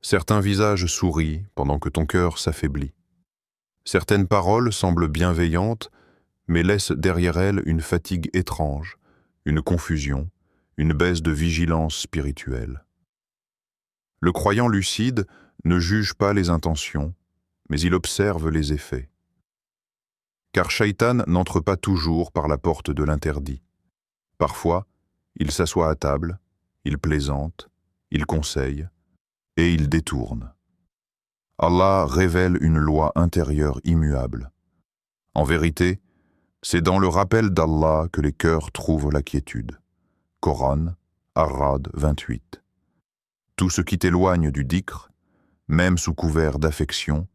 Certains visages sourient pendant que ton cœur s'affaiblit. Certaines paroles semblent bienveillantes, mais laissent derrière elles une fatigue étrange, une confusion, une baisse de vigilance spirituelle. Le croyant lucide ne juge pas les intentions, mais il observe les effets. Car Shaitan n'entre pas toujours par la porte de l'interdit. Parfois, il s'assoit à table, il plaisante, il conseille, et il détourne. Allah révèle une loi intérieure immuable. En vérité, c'est dans le rappel d'Allah que les cœurs trouvent la quiétude. Coran, Ar-Ra'd 28. Tout ce qui t'éloigne du dhikr, même sous couvert d'affection,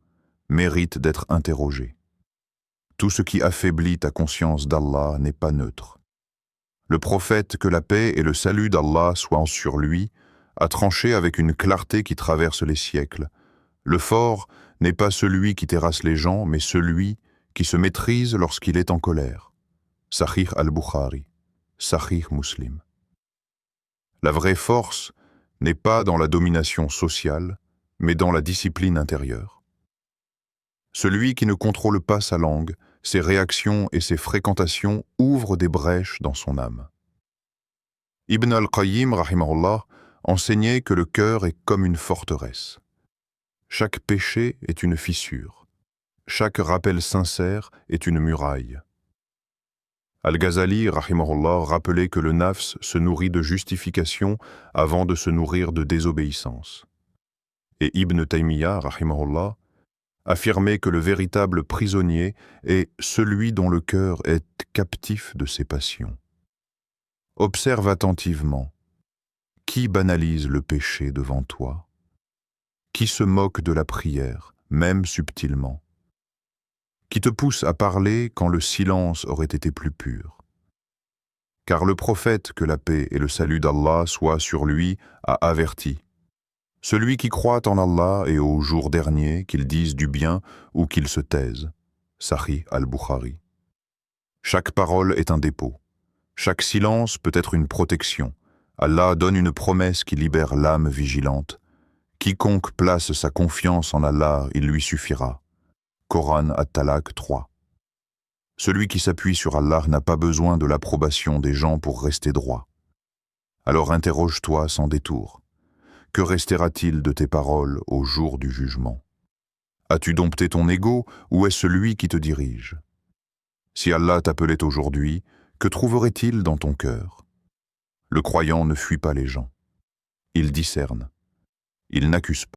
mérite d'être interrogé. Tout ce qui affaiblit ta conscience d'Allah n'est pas neutre. Le prophète, que la paix et le salut d'Allah soient sur lui, a tranché avec une clarté qui traverse les siècles. Le fort n'est pas celui qui terrasse les gens, mais celui qui se maîtrise lorsqu'il est en colère. Sahih al-Bukhari, Sahih Muslim. La vraie force n'est pas dans la domination sociale, mais dans la discipline intérieure. Celui qui ne contrôle pas sa langue, ses réactions et ses fréquentations ouvrent des brèches dans son âme. Ibn al-Qayyim, rahimahullah, enseignait que le cœur est comme une forteresse. Chaque péché est une fissure. Chaque rappel sincère est une muraille. Al-Ghazali, rahimahullah, rappelait que le nafs se nourrit de justification avant de se nourrir de désobéissance. Et Ibn Taymiyyah, rahimahullah, affirmait que le véritable prisonnier est celui dont le cœur est captif de ses passions. Observe attentivement. Qui banalise le péché devant toi? Qui se moque de la prière, même subtilement? Qui te pousse à parler quand le silence aurait été plus pur? Car le prophète, que la paix et le salut d'Allah soient sur lui, a averti. Celui qui croit en Allah et au jour dernier, qu'il dise du bien ou qu'il se taise. Sahih al-Bukhari. Chaque parole est un dépôt. Chaque silence peut être une protection. Allah donne une promesse qui libère l'âme vigilante. Quiconque place sa confiance en Allah, il lui suffira. Coran At-Talaq 3. Celui qui s'appuie sur Allah n'a pas besoin de l'approbation des gens pour rester droit. Alors interroge-toi sans détour. Que restera-t-il de tes paroles au jour du jugement? As-tu dompté ton ego ou est-ce lui qui te dirige? Si Allah t'appelait aujourd'hui, que trouverait-il dans ton cœur? Le croyant ne fuit pas les gens. Il discerne. Il n'accuse pas.